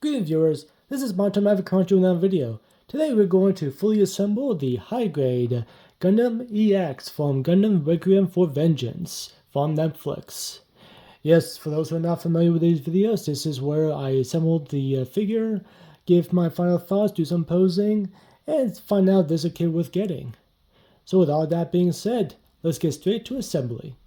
Greetings viewers, this is my time ever coming to another video. Today we're going to fully assemble the high-grade Gundam EX from Gundam Requiem for Vengeance from Netflix. Yes, for those who are not familiar with these videos, this is where I assembled the figure, give my final thoughts, do some posing, and find out if this is okay worth getting. So with all that being said, let's get straight to assembly.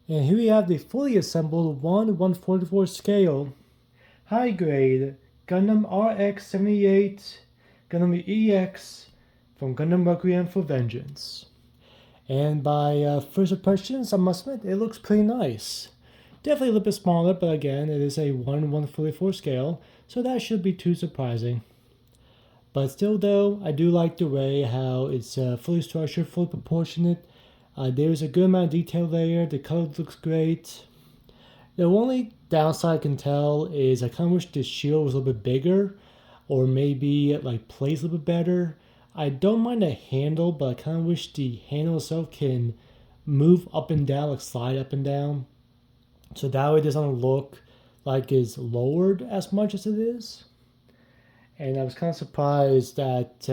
And here we have the fully assembled 1/144 scale high-grade Gundam RX-78 Gundam EX from Gundam Requiem for Vengeance. And by first impressions, I must admit, it looks pretty nice. Definitely a little bit smaller, but again, it is a 1/144 scale, so that should be too surprising. But still though, I do like the way how it's fully structured, fully proportionate. There's a good amount of detail there, the color looks great. The only downside I can tell is I kind of wish the shield was a little bit bigger, or maybe like placed a little bit better. I don't mind the handle, but I kind of wish the handle itself can move up and down, like slide up and down, so that way it doesn't look like it's lowered as much as it is. And I was kind of surprised that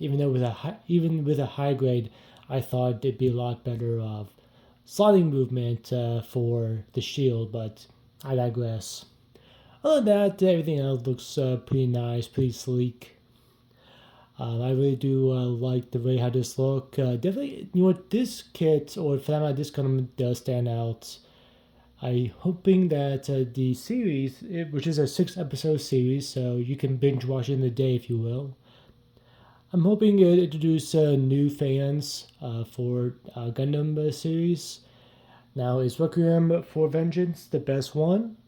even with a high grade, I thought it'd be a lot better of sliding movement for the shield, but I digress. Other than that, everything else looks pretty nice, pretty sleek. I really do like the way how this look. Definitely, you know what, this kit, or for that matter, this Gundam does stand out. I'm hoping that the series, which is a 6-episode series, so you can binge watch it in a day if you will. I'm hoping it introduce new fans for Gundam series. Now, is Requiem for Vengeance the best one?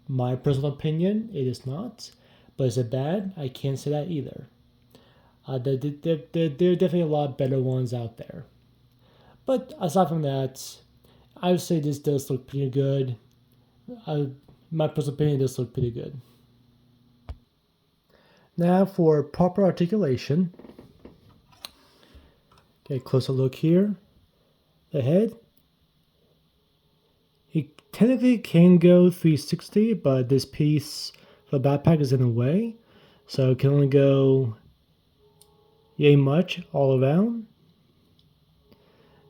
My personal opinion, it is not. But is it bad? I can't say that either. There are definitely a lot better ones out there. But aside from that, I would say this does look pretty good. My personal opinion, does look pretty good. Now for proper articulation. Get a closer look here. The head. It technically can go 360, but this piece for the backpack is in the way. So it can only go yay much all around.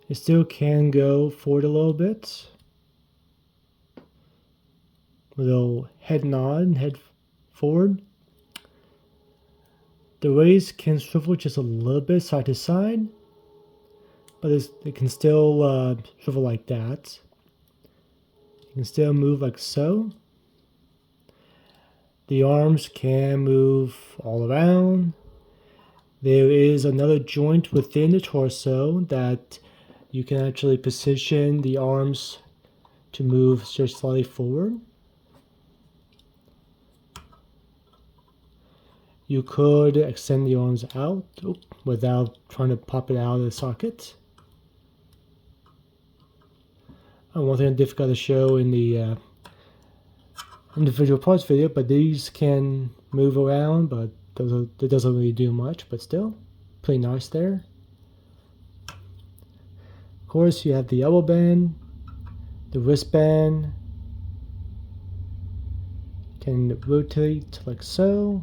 It still can go forward a little bit. A little head nod, head forward. The waist can swivel just a little bit side to side, but it can still swivel like that. You can still move like so. The arms can move all around. There is another joint within the torso that you can actually position the arms to move just slightly forward. You could extend the arms out without trying to pop it out of the socket. One thing I did forget to show in the individual parts video, but these can move around, but that doesn't really do much, but still, pretty nice there. Of course, you have the elbow band, the wristband, can rotate like so.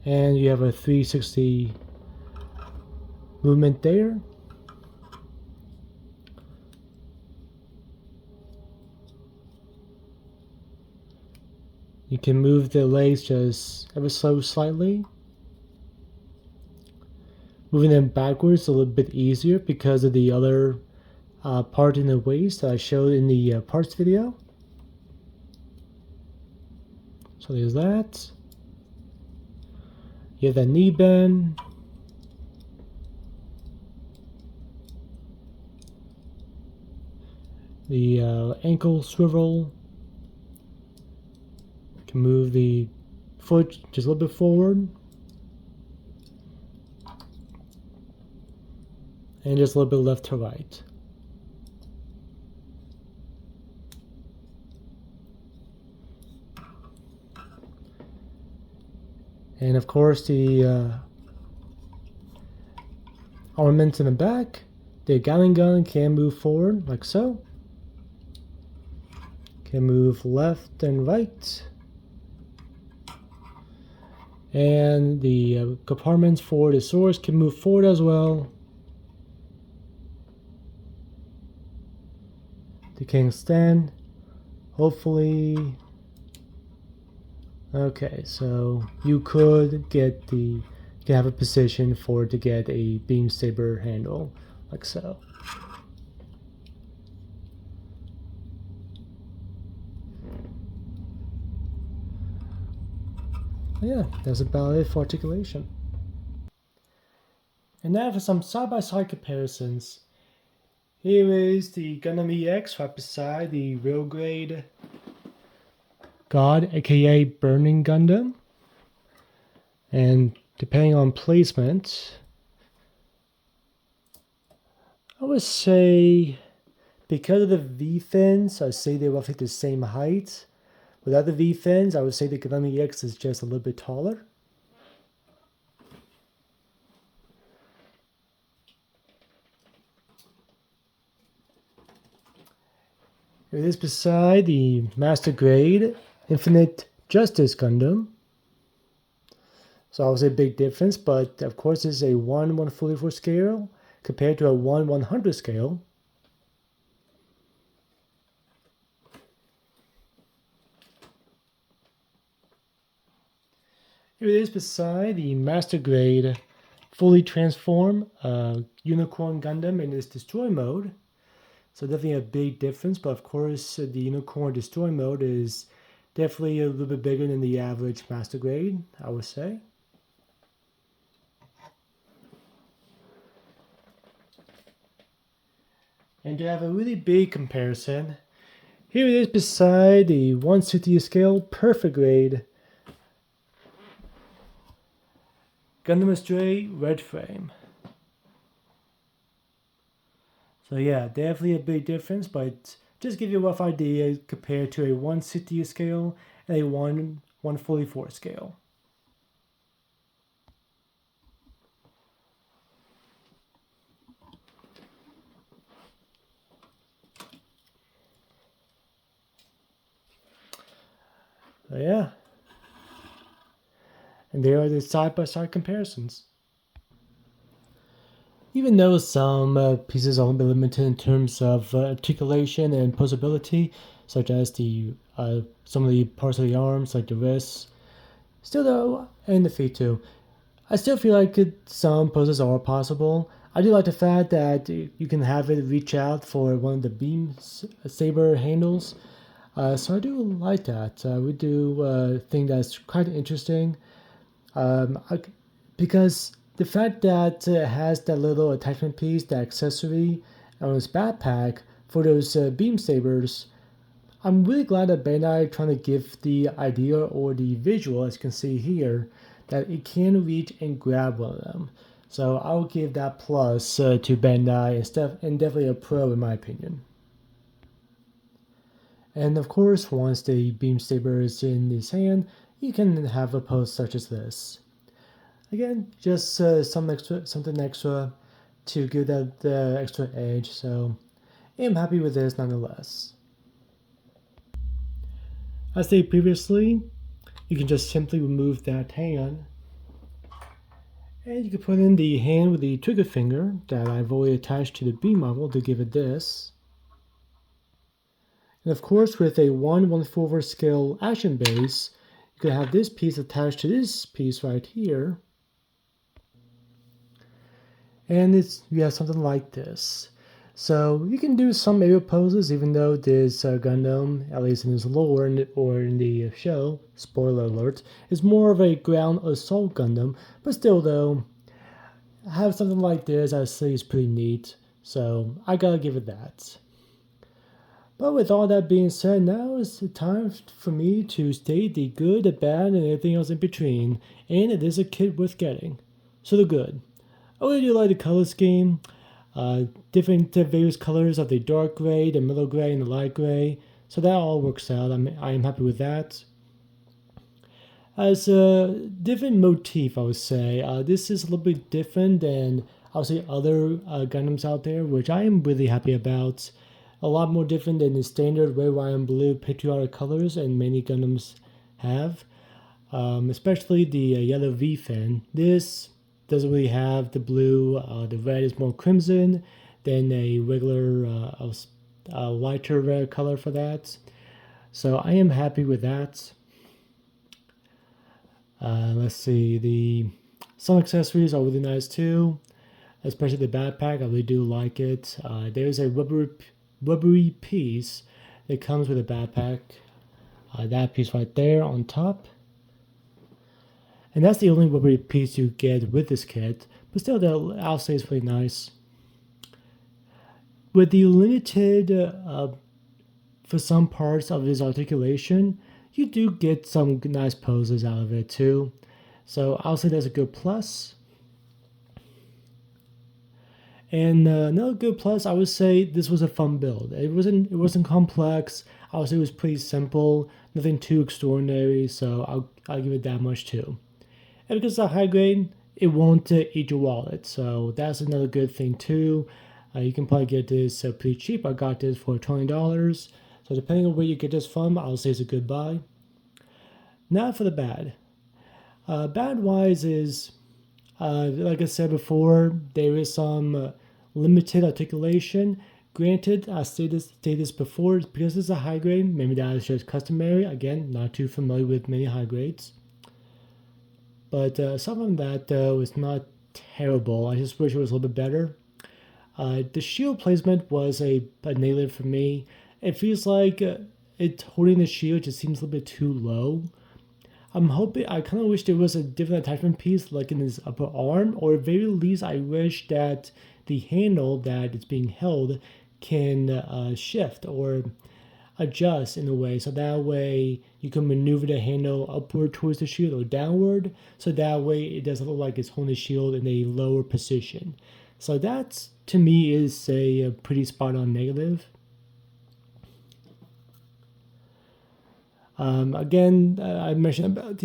And you have a 360 movement there. You can move the legs just ever so slightly. Moving them backwards a little bit easier because of the other part in the waist that I showed in the parts video. So there's that. You have that knee bend. the ankle swivel. Can move the foot just a little bit forward. And just a little bit left to right. And of course the armaments in the back. The Gatling gun can move forward like so. Can move left and right. And the compartments for the swords can move forward as well. The king stand. Hopefully. Okay, so you could get the, you can have a position for to get a beam saber handle, like so. Yeah, that's about it for articulation. And now for some side-by-side comparisons. Here is the Gundam EX right beside the real grade God, aka Burning Gundam. And depending on placement, I would say because of the V-fins, I'd say they're roughly the same height. Without the V-fins, I would say the Gundam EX is just a little bit taller. It is beside the Master Grade Infinite Justice Gundam. So obviously a big difference, but of course it's a 1/144 scale compared to a 1/100 scale. Here it is beside the Master Grade fully transformed Unicorn Gundam in its destroy mode. So definitely a big difference, but of course the Unicorn destroy mode is definitely a little bit bigger than the average Master Grade, I would say. And to have a really big comparison, here it is beside the 1/60th scale Perfect Grade Gundam Stray Red Frame. So yeah, definitely a big difference, but just give you a rough idea compared to a 1/60th scale and a 1/144 scale. So yeah. And there are the side-by-side comparisons. Even though some pieces are a bit limited in terms of articulation and posability, such as the some of the parts of the arms, like the wrists, still though, and the feet too, I still feel like some poses are possible. I do like the fact that you can have it reach out for one of the beam saber handles. So I do like that. We do think that's quite interesting. Because the fact that it has that little attachment piece, that accessory on its backpack for those beam sabers, I'm really glad that Bandai trying to give the idea or the visual, as you can see here, that it can reach and grab one of them. So I'll give that plus to Bandai and definitely a pro in my opinion. And of course, once the beam saber is in his hand, you can have a pose such as this. Again, just something extra to give that the extra edge. So I'm happy with this nonetheless. As stated previously, you can just simply remove that hand, and you can put in the hand with the trigger finger that I've already attached to the B model to give it this. And of course, with a 1/144 scale action base, you can have this piece attached to this piece right here. And you have something like this. So you can do some aerial poses, even though this Gundam, at least in its lore or in the show, spoiler alert, is more of a ground assault Gundam. But still, though, have something like this, I say is pretty neat. So I gotta give it that. But with all that being said, now is the time for me to state the good, the bad, and everything else in between. And it is a kit worth getting. So the good. I really do like the color scheme. Different various colors of the dark gray, the middle gray, and the light gray. So that all works out. I am happy with that. As a different motif, I would say this is a little bit different than I would say other Gundams out there, which I am really happy about. A lot more different than the standard red, white, and blue patriotic colors, and many Gundams have. Especially the yellow V fin. This doesn't really have the blue. The red is more crimson than a regular lighter red color for that. So I am happy with that. Let's see, some accessories are really nice too, especially the backpack. I really do like it. There's a rubbery piece that comes with a backpack. That piece right there on top. And that's the only rubbery piece you get with this kit, but still the outside is pretty nice. With the limited, for some parts of this articulation, you do get some nice poses out of it too. So I'll say that's a good plus. And another good plus, I would say this was a fun build. It wasn't complex. I would say it was pretty simple, nothing too extraordinary. So I'll give it that much too. And because it's a high grade, it won't eat your wallet. So that's another good thing too. You can probably get this pretty cheap. I got this for $20. So depending on where you get this from, I'll say it's a good buy. Now for the bad. Bad wise is, like I said before, there is some limited articulation. Granted, I stated this before, because it's a high grade, maybe that is just customary. Again, not too familiar with many high grades. But some of that was not terrible. I just wish it was a little bit better. The shield placement was a negative for me. It feels like it holding the shield just seems a little bit too low. I kind of wish there was a different attachment piece like in his upper arm, or at very least I wish that the handle that it's being held can shift or adjust in a way, so that way you can maneuver the handle upward towards the shield or downward, so that way it doesn't look like it's holding the shield in a lower position. So that to me is a pretty spot on negative. Again, I mentioned about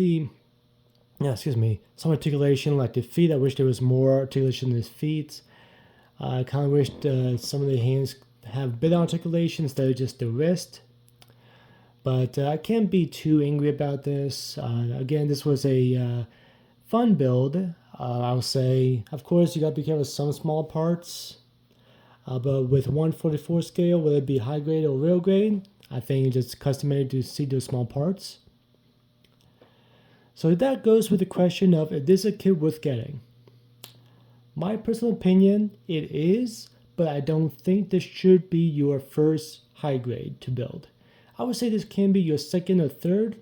some articulation like the feet. I wish there was more articulation in his feet. I kind of wish some of the hands have better articulation instead of just the wrist. But I can't be too angry about this. Again, this was a fun build. I'll say, of course, you got to be careful with some small parts. But with 1/44 scale, whether it be high grade or real grade, I think it's just customary to see those small parts. So that goes with the question of, is this a kit worth getting? My personal opinion, it is, but I don't think this should be your first high grade to build. I would say this can be your second or third.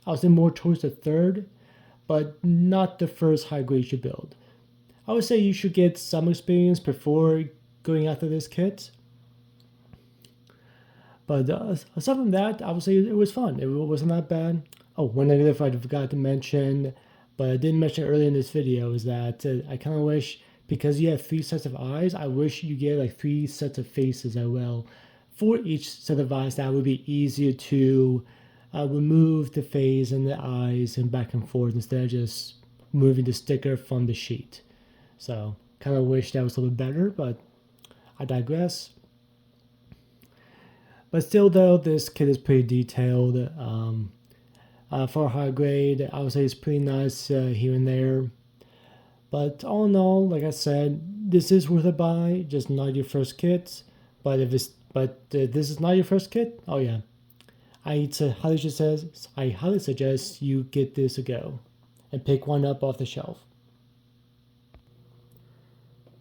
I would say more towards the third, but not the first high grade you should build. I would say you should get some experience before going after this kit. But aside from that, I would say it was fun. It wasn't that bad. Oh, one negative I forgot to mention, but I didn't mention earlier in this video, is that I kind of wish, because you have 3 sets of eyes, I wish you get like 3 sets of faces as well. For each set of eyes, that would be easier to remove the face and the eyes and back and forth instead of just moving the sticker from the sheet. So, kind of wish that was a little bit better, but I digress. But still, though, this kit is pretty detailed. For a high grade, I would say it's pretty nice here and there. But all in all, like I said, this is worth a buy, just not your first kit. But this is not your first kit, oh yeah, I highly suggest you get this a go and pick one up off the shelf.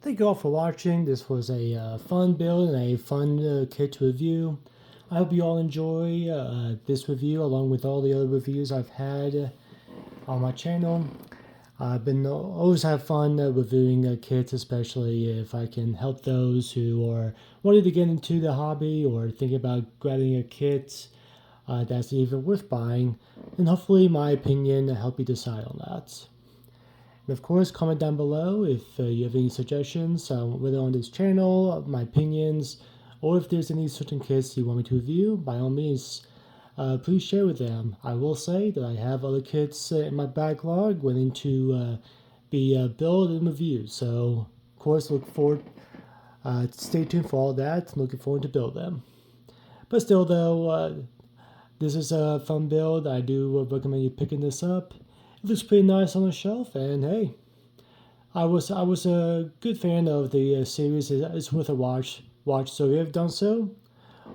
Thank you all for watching. This was a fun build and a fun kit to review. I hope you all enjoy this review along with all the other reviews I've had on my channel. I've been always have fun reviewing kits, especially if I can help those who are wanting to get into the hobby or thinking about grabbing a kit that's even worth buying. And hopefully my opinion help you decide on that. And of course, comment down below if you have any suggestions, whether on this channel, my opinions, or if there's any certain kits you want me to review. By all means, please share with them. I will say that I have other kits in my backlog waiting to be built and reviewed. So, of course, look forward. Stay tuned for all that. Looking forward to build them. But still, though, this is a fun build. I do recommend you picking this up. It looks pretty nice on the shelf, and hey, I was a good fan of the series. It's worth a watch. So if you have done so,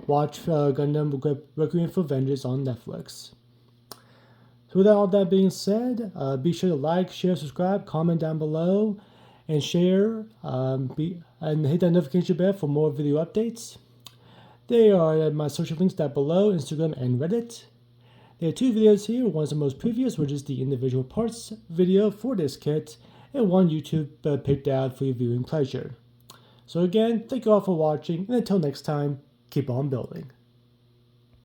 watch Gundam Requiem for Vengeance on Netflix. So with all that being said, be sure to like, share, subscribe, comment down below, and share. And hit that notification bell for more video updates. There are my social links down below, Instagram and Reddit. There are two videos here. One is the most previous, which is the individual parts video for this kit, and one YouTube picked out for your viewing pleasure. So again, thank you all for watching, and until next time, keep on building.